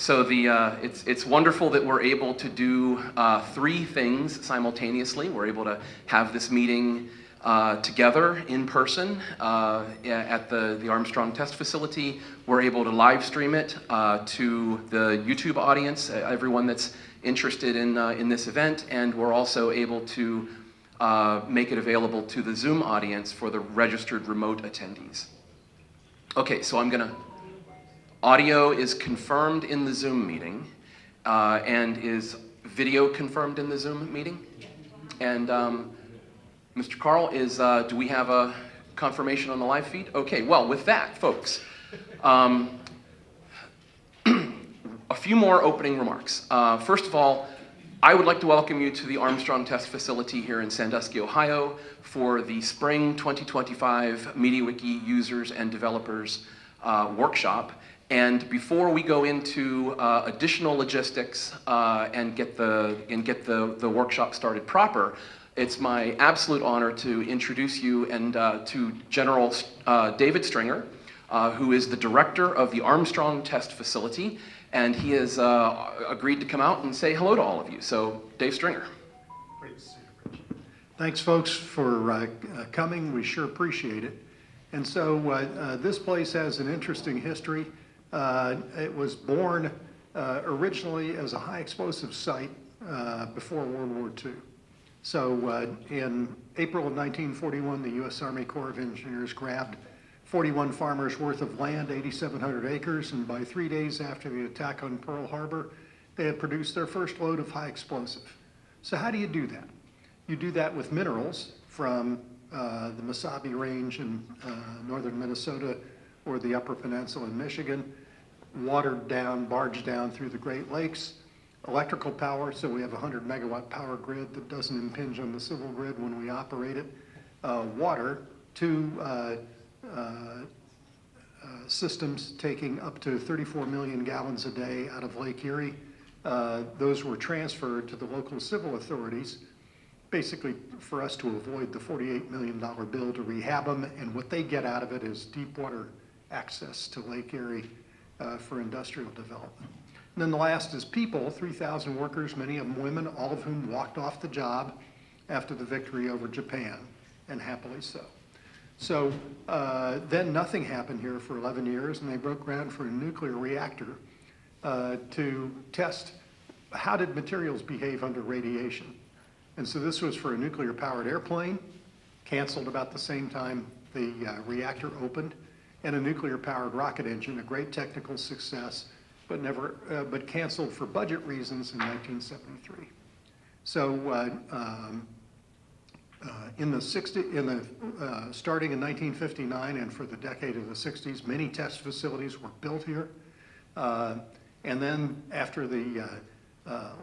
So it's wonderful that we're able to do three things simultaneously. We're able to have this meeting together in person at the Armstrong test facility. We're able to live stream it to the YouTube audience, everyone that's interested in this event, and we're also able to make it available to the Zoom audience for the registered remote attendees. Okay, so audio is confirmed in the Zoom meeting, and is video confirmed in the Zoom meeting? And Mr. Carl, do we have a confirmation on the live feed? Okay, well, with that, folks, a few more opening remarks. First of all, I would like to welcome you to the Armstrong Test Facility here in Sandusky, Ohio for the Spring 2025 MediaWiki Users and Developers Workshop. And before we go into additional logistics and get the workshop started proper, it's my absolute honor to introduce you and to General DavidL.Stringer, who is the director of the Armstrong Test Facility, and he has agreed to come out and say hello to all of you. So, Dave.Stringer. Great to see you, Rich. Thanks, folks, for coming. We sure appreciate it. And so this place has an interesting history. It was born originally as a high explosive site before World War II. So in April of 1941, the U.S. Army Corps of Engineers grabbed 41 farmers worth of land, 8,700 acres, and by 3 days after the attack on Pearl Harbor, they had produced their first load of high explosive. So how do you do that? You do that with minerals from the Mesabi Range in northern Minnesota or the Upper Peninsula in Michigan, watered down, barged down through the Great Lakes, electrical power, so we have a 100 megawatt power grid that doesn't impinge on the civil grid when we operate it, water to systems taking up to 34 million gallons a day out of Lake Erie. Those were transferred to the local civil authorities, basically for us to avoid the $48 million bill to rehab them, and what they get out of it is deep water access to Lake Erie for industrial development. And then the last is people, 3,000 workers, many of them women, all of whom walked off the job after the victory over Japan, and happily so. So then nothing happened here for 11 years, and they broke ground for a nuclear reactor to test how did materials behave under radiation. And so this was for a nuclear-powered airplane, canceled about the same time the reactor opened, and a nuclear-powered rocket engine, a great technical success, but canceled for budget reasons in 1973. So starting in 1959 and for the decade of the 60s, many test facilities were built here. And then after the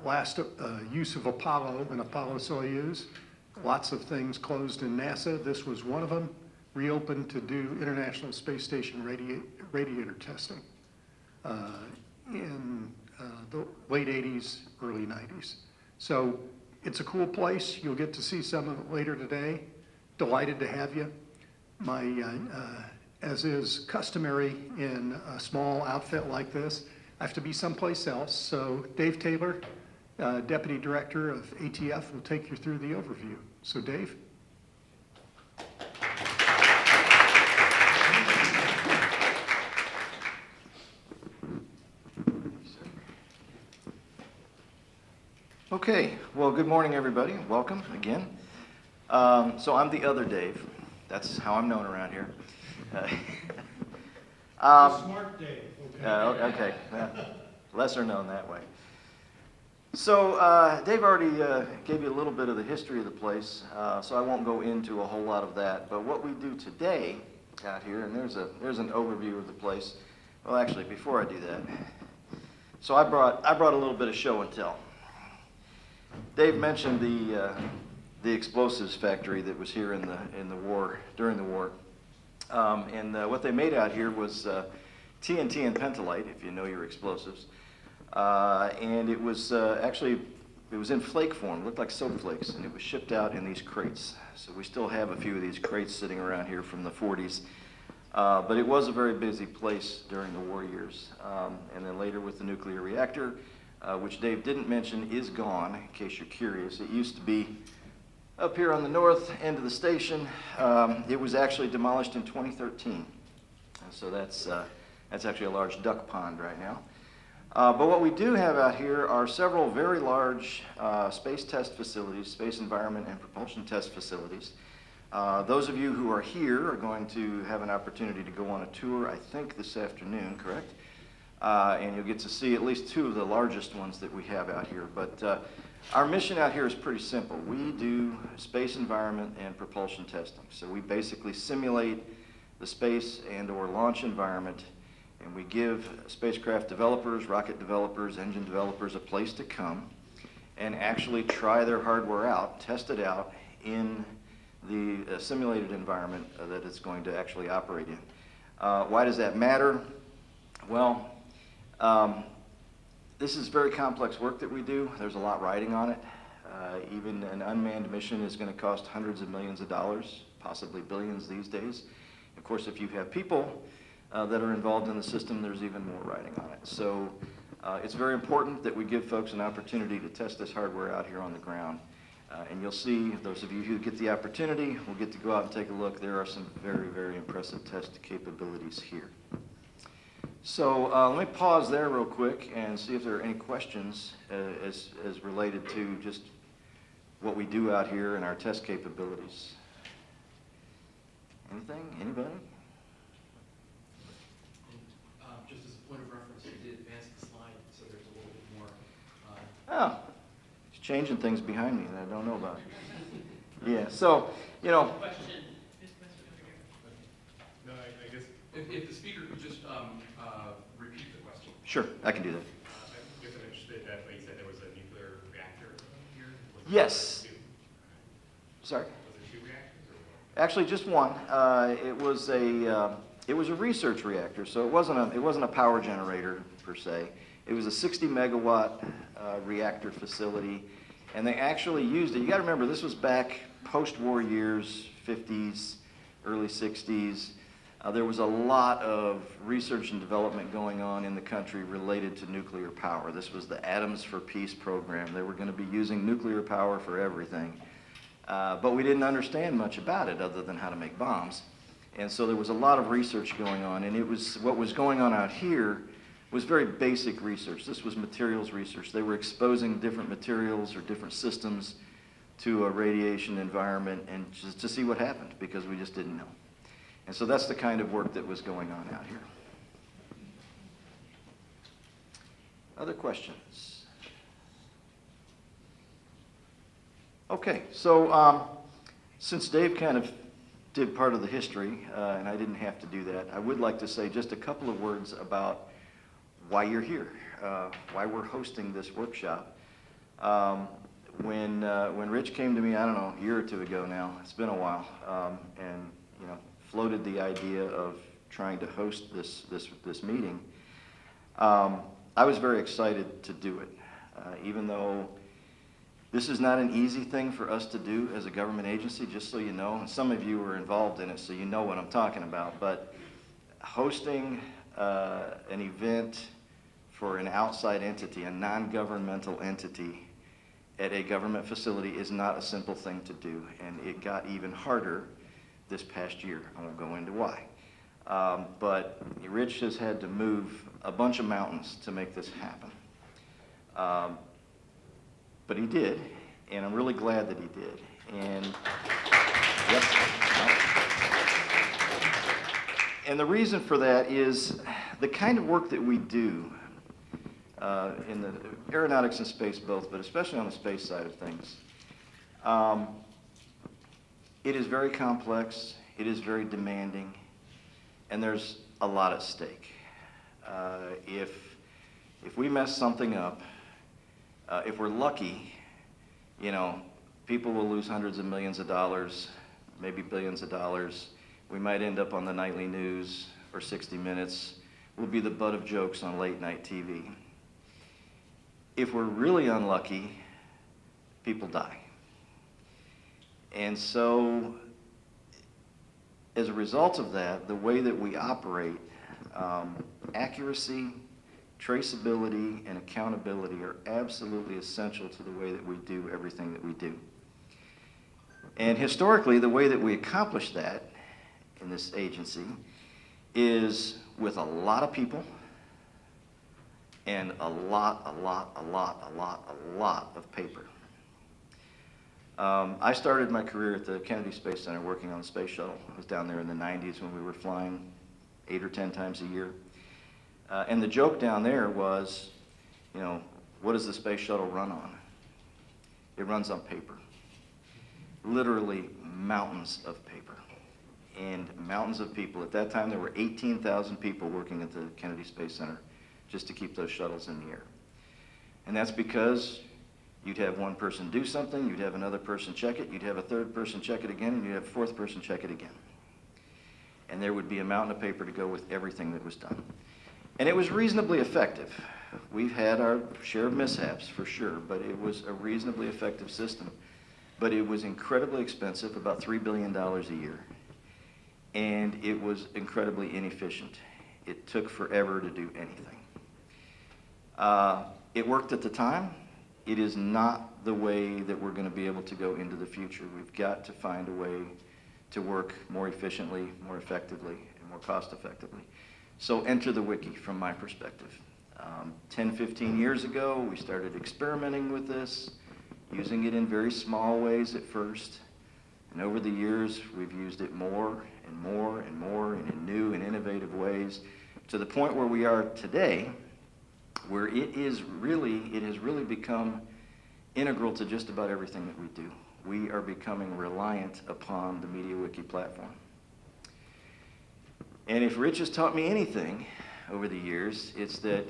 last use of Apollo and Apollo-Soyuz, lots of things closed in NASA. This was one of them, reopened to do International Space Station radiator testing in the late 80s, early 90s. So it's a cool place. You'll get to see some of it later today. Delighted to have you. As is customary in a small outfit like this, I have to be someplace else. So DaveE.Taylor, Deputy Director of ATF, will take you through the overview. So Dave. Okay, well, good morning, everybody. Welcome again. So I'm the other Dave. That's how I'm known around here. Smart Dave. Okay, lesser known that way. So Dave already gave you a little bit of the history of the place, so I won't go into a whole lot of that. But what we do today out here, and there's an overview of the place. Well, actually, before I do that, so I brought a little bit of show and tell. Dave mentioned the explosives factory that was here in the war, during the war, and what they made out here was TNT and pentolite, if you know your explosives, and it was actually in flake form, looked like soap flakes, and it was shipped out in these crates. So we still have a few of these crates sitting around here from the 40s. But it was a very busy place during the war years. And then later with the nuclear reactor, which Dave didn't mention, is gone, in case you're curious. It used to be up here on the north end of the station. It was actually demolished in 2013. And so that's actually a large duck pond right now. But what we do have out here are several very large space test facilities, space environment and propulsion test facilities. Those of you who are here are going to have an opportunity to go on a tour, I think this afternoon, correct? And you'll get to see at least two of the largest ones that we have out here. But our mission out here is pretty simple. We do space environment and propulsion testing. So we basically simulate the space and or launch environment, and we give spacecraft developers, rocket developers, engine developers a place to come and actually try their hardware out, test it out in the simulated environment that it's going to actually operate in. Why does that matter? Well, this is very complex work that we do. There's a lot riding on it. Even an unmanned mission is going to cost hundreds of millions of dollars, possibly billions these days. Of course, if you have people that are involved in the system, there's even more riding on it. So it's very important that we give folks an opportunity to test this hardware out here on the ground. And you'll see, those of you who get the opportunity will get to go out and take a look. There are some very, very impressive test capabilities here. So let me pause there real quick and see if there are any questions as related to just what we do out here and our test capabilities. Anything? Anybody? Just as a point of reference, you did advance the slide, so there's a little bit more. Oh, it's changing things behind me that I don't know about. Yeah, so, you know. Question. No, I guess. If the speaker could just repeat the question. Sure, I can do that. I guess I'm interested that you said there was a nuclear reactor here. Yes. Sorry? Was it 2 reactors or what? Actually, just one. It was a research reactor, so it wasn't a power generator per se. It was a 60 megawatt reactor facility, and they actually used it. You got to remember, this was back post-war years, 50s, early 60s. There was a lot of research and development going on in the country related to nuclear power. This was the Atoms for Peace program. They were going to be using nuclear power for everything. But we didn't understand much about it other than how to make bombs. And so there was a lot of research going on, and what was going on out here was very basic research. This was materials research. They were exposing different materials or different systems to a radiation environment and just to see what happened, because we just didn't know. And so that's the kind of work that was going on out here. Other questions? Okay, so since Dave kind of did part of the history, and I didn't have to do that, I would like to say just a couple of words about why you're here, why we're hosting this workshop. When Rich came to me, I don't know, a year or two ago now, it's been a while, and you know, floated the idea of trying to host this meeting, I was very excited to do it, even though this is not an easy thing for us to do as a government agency, just so you know. And some of you are involved in it, so you know what I'm talking about. But hosting an event for an outside entity, a non-governmental entity, at a government facility is not a simple thing to do. And it got even harder this past year. I won't go into why. But Rich has had to move a bunch of mountains to make this happen. But he did, and I'm really glad that he did. And yep. And the reason for that is the kind of work that we do in the aeronautics and space both, but especially on the space side of things. It is very complex, it is very demanding, and there's a lot at stake. If we mess something up, if we're lucky, you know, people will lose hundreds of millions of dollars, maybe billions of dollars. We might end up on the nightly news or 60 Minutes. We'll be the butt of jokes on late night TV. If we're really unlucky, people die. And so as a result of that, the way that we operate, accuracy, traceability, and accountability are absolutely essential to the way that we do everything that we do. And historically, the way that we accomplish that in this agency is with a lot of people and a lot of paper. I started my career at the Kennedy Space Center working on the space shuttle. I was down there in the 90s when we were flying 8 or 10 times a year. And the joke down there was, you know, what does the space shuttle run on? It runs on paper. Literally mountains of paper and mountains of people. At that time, there were 18,000 people working at the Kennedy Space Center just to keep those shuttles in the air. And that's because you'd have one person do something, you'd have another person check it, you'd have a third person check it again, and you'd have a fourth person check it again. And there would be a mountain of paper to go with everything that was done. And it was reasonably effective. We've had our share of mishaps, for sure, but it was a reasonably effective system. But it was incredibly expensive, about $3 billion a year. And it was incredibly inefficient. It took forever to do anything. It worked at the time. It is not the way that we're going to be able to go into the future. We've got to find a way to work more efficiently, more effectively, and more cost effectively. So enter the wiki from my perspective. 10, 15 years ago, we started experimenting with this, using it in very small ways at first. And over the years, we've used it more and more and more and in new and innovative ways, to the point where we are today, where it has really become integral to just about everything that we do. We are becoming reliant upon the MediaWiki platform. And if Rich has taught me anything over the years, it's that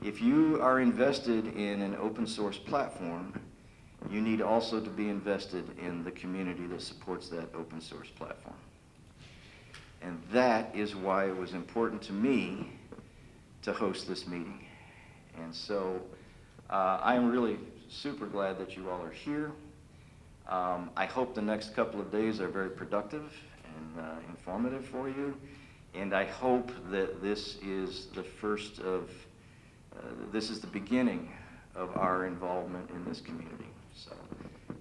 if you are invested in an open source platform, you need also to be invested in the community that supports that open source platform. And that is why it was important to me to host this meeting. And so I'm really super glad that you all are here. I hope the next couple of days are very productive and informative for you. And I hope that this is the first of, this is the beginning of our involvement in this community. So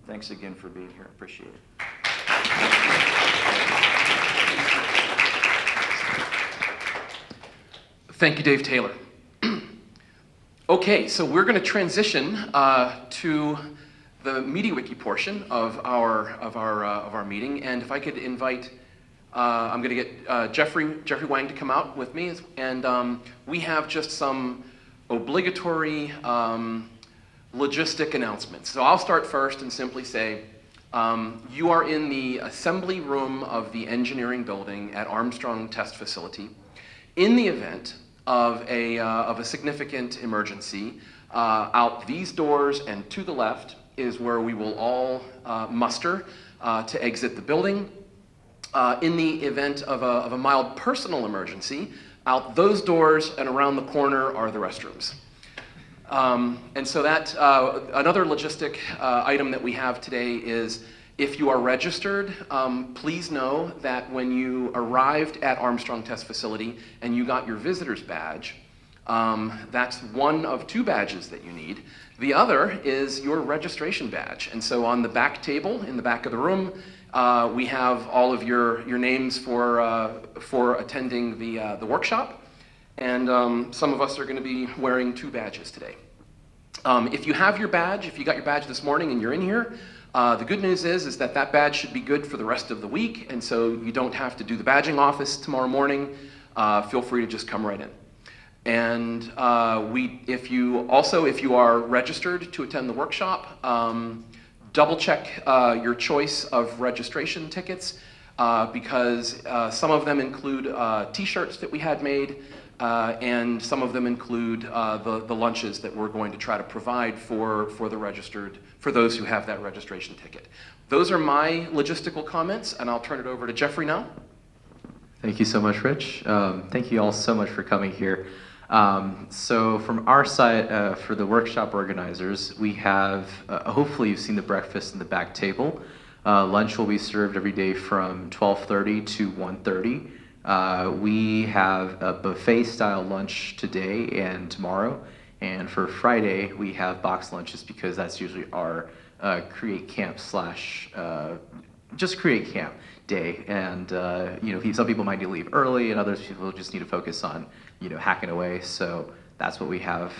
thanks again for being here. Appreciate it. Thank you, DaveE.Taylor. Okay, so we're going to transition to the MediaWiki portion of our meeting, and if I could invite, I'm going to get Jeffrey Wang to come out with me, and we have just some obligatory logistic announcements. So I'll start first and simply say, you are in the assembly room of the engineering building at Armstrong Test Facility. In the event of a significant emergency, out these doors and to the left is where we will all muster to exit the building. In the event of a mild personal emergency, out those doors and around the corner are the restrooms. And so that, another logistic item that we have today is, if you are registered, please know that when you arrived at Armstrong Test Facility and you got your visitor's badge, that's one of 2 badges that you need. The other is your registration badge. And so on the back table in the back of the room, we have all of your names for attending the workshop. And some of us are going to be wearing 2 badges today. If you have your badge, if you got your badge this morning and you're in here, the good news is that badge should be good for the rest of the week, and so you don't have to do the badging office tomorrow morning. Feel free to just come right in. And if you are registered to attend the workshop, double check your choice of registration tickets, because some of them include t-shirts that we had made, and some of them include the lunches that we're going to try to provide for the registered, for those who have that registration ticket. Those are my logistical comments, and I'll turn it over to Jeffrey now. Thank you so much, Rich. Thank you all so much for coming here. So from our side, for the workshop organizers, we have, hopefully you've seen the breakfast in the back table. Lunch will be served every day from 12:30 to 1:30. We have a buffet-style lunch today and tomorrow, and for Friday we have box lunches because that's usually our create camp slash just create camp day. And you know, some people might need to leave early, and others people just need to focus on hacking away. So that's what we have.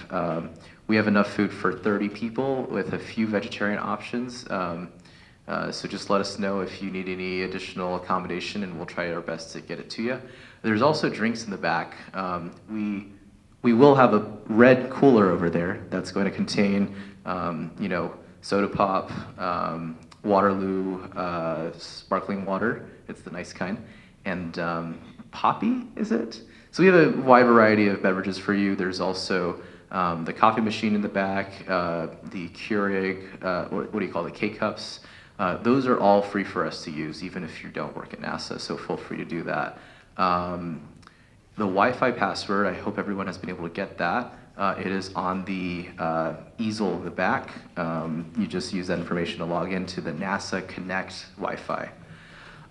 We have enough food for 30 people with a few vegetarian options. So just let us know if you need any additional accommodation, and we'll try our best to get it to you. There's also drinks in the back. We will have a red cooler over there that's going to contain, soda pop, Waterloo sparkling water. It's the nice kind, and Poppy, is it? So we have a wide variety of beverages for you. There's also the coffee machine in the back, the Keurig, what do you call it, K-cups. Those are all free for us to use, even if you don't work at NASA, so feel free to do that. The Wi-Fi password, I hope everyone has been able to get that. It is on the easel in the back. You just use that information to log into the NASA Connect Wi-Fi.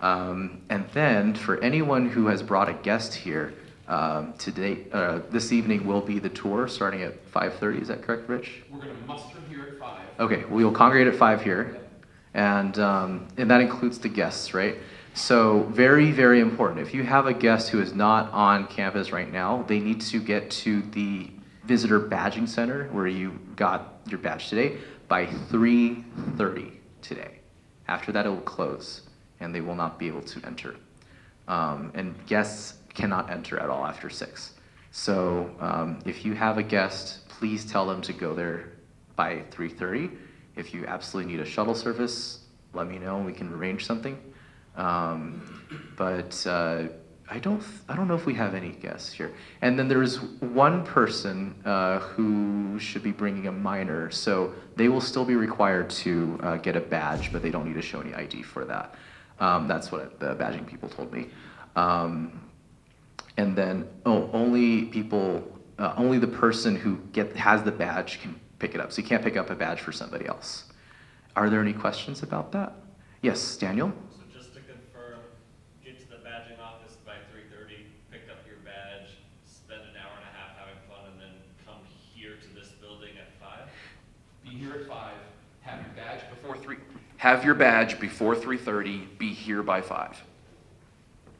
And then for anyone who has brought a guest here, today, this evening will be the tour starting at 5:30, is that correct, Rich? We're going to muster here at 5. Okay, we will congregate at 5 here. And that includes the guests, right? So very, very important. If you have a guest who is not on campus right now, they need to get to the visitor badging center where you got your badge today by 3:30 today. After that, it will close, and they will not be able to enter. And guests cannot enter at all after 6. So if you have a guest, please tell them to go there by 3:30. If you absolutely need a shuttle service, let me know and we can arrange something. But I don't know if we have any guests here. And then there's one person who should be bringing a minor, so they will still be required to get a badge, but they don't need to show any ID for that. That's what the badging people told me. And then only the person who has the badge can pick it up. So you can't pick up a badge for somebody else. Are there any questions about that? Yes, Daniel? So just to confirm, get to the badging office by 3:30, pick up your badge, spend an hour and a half having fun, and then come here to this building at 5? Be here at 5. Have your badge before 3. Have your badge before 3:30. Be here by 5.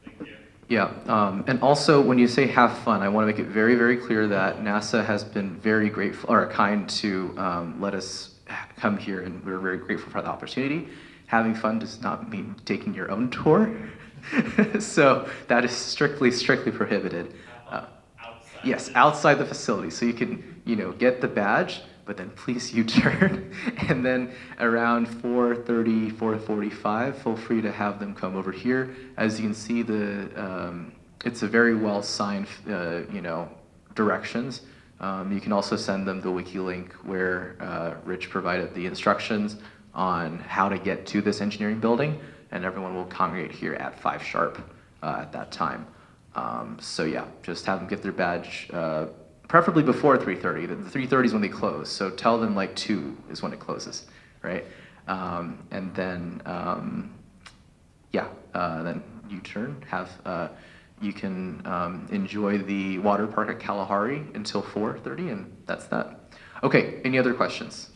Thank you. Yeah, and also when you say have fun, I want to make it very, very clear that NASA has been very grateful or kind to let us come here, and we're very grateful for the opportunity. Having fun does not mean taking your own tour, so that is strictly prohibited. Outside. Yes, outside the facility, so you can get the badge, but then please U-turn, and then around 4:30, 4:45, feel free to have them come over here. As you can see, it's a very well signed, directions. You can also send them the wiki link where Rich provided the instructions on how to get to this engineering building, and everyone will congregate here at 5 sharp at that time. So yeah, just have them get their badge, preferably before 3:30. The 3:30 is when they close, so tell them like 2 is when it closes, right? And then, then U-turn, you can enjoy the water park at Kalahari until 4:30, and that's that. Okay, any other questions?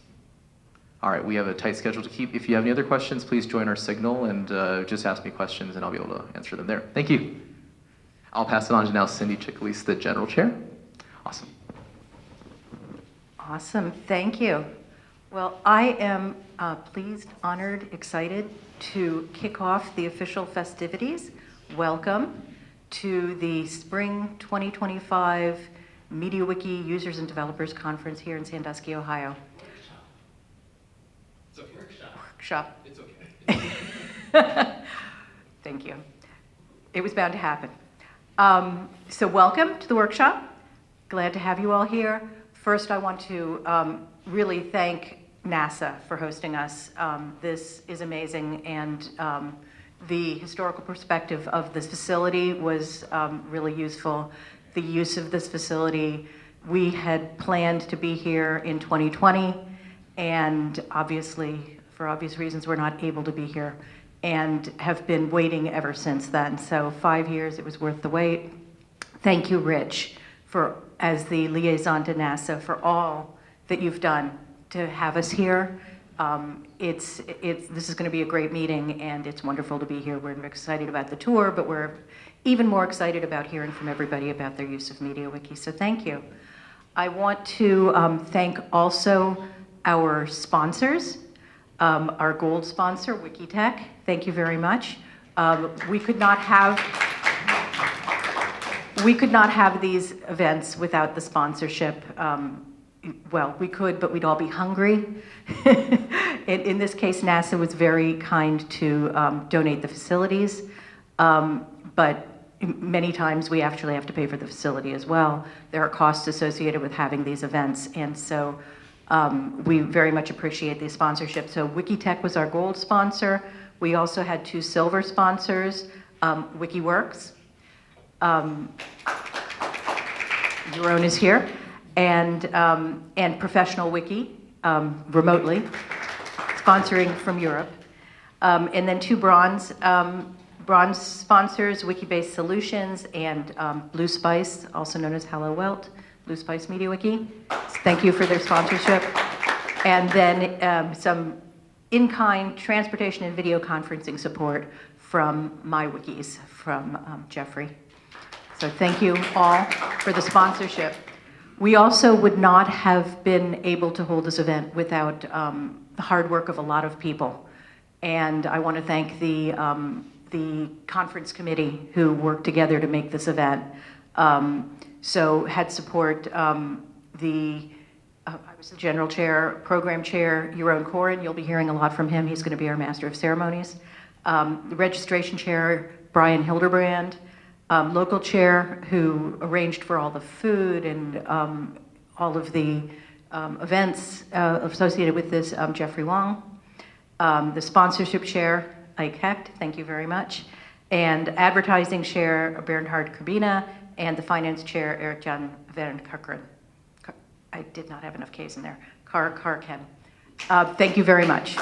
All right, we have a tight schedule to keep. If you have any other questions, please join our signal and just ask me questions, and I'll be able to answer them there. Thank you. I'll pass it on to now Cindy Cicalese, the General Chair. Awesome. Awesome, thank you. Well, I am pleased, honored, excited to kick off the official festivities. Welcome to the Spring 2025 MediaWiki Users and Developers Conference here in Sandusky, Ohio. It's a workshop. Workshop. It's okay. Thank you. It was bound to happen. So welcome to the workshop. Glad to have you all here. First, I want to really thank NASA for hosting us. This is amazing, and the historical perspective of this facility was really useful. The use of this facility, we had planned to be here in 2020, and obviously For obvious reasons, we're not able to be here and have been waiting ever since then. So 5 years, it was worth the wait. Thank you, Rich, as the liaison to NASA, for all that you've done to have us here. This is going to be a great meeting, and it's wonderful to be here. We're excited about the tour, but we're even more excited about hearing from everybody about their use of MediaWiki, so thank you. I want to thank also our sponsors, our gold sponsor, WikiTech. Thank you very much. We could not have these events without the sponsorship. Well, we could, but we'd all be hungry. In this case, NASA was very kind to donate the facilities, but many times we actually have to pay for the facility as well. There are costs associated with having these events, and so we very much appreciate the sponsorship. So WikiTech was our gold sponsor. We also had 2 silver sponsors, WikiWorks. Your own is here. And Professional Wiki, remotely, sponsoring from Europe. And then 2 bronze sponsors, Wikibase Solutions and Blue Spice, also known as Hello Welt, Blue Spice MediaWiki. Thank you for their sponsorship. And then some in-kind transportation and video conferencing support from MyWikis, from Jeffrey. So thank you all for the sponsorship. We also would not have been able to hold this event without the hard work of a lot of people. And I want to thank the conference committee who worked together to make this event. So had support I was the general chair, program chair, Yaron Koren. You'll be hearing a lot from him. He's going to be our master of ceremonies. The registration chair, Brian Hildebrand. Local chair who arranged for all the food and all of the events associated with this, Jeffrey Wong. The sponsorship chair, Ike Hecht, thank you very much. And advertising chair, Bernhard Kurbina, and the finance chair, Erik-Jan Van Karkeren. I did not have enough K's in there. Karken. Thank you very much.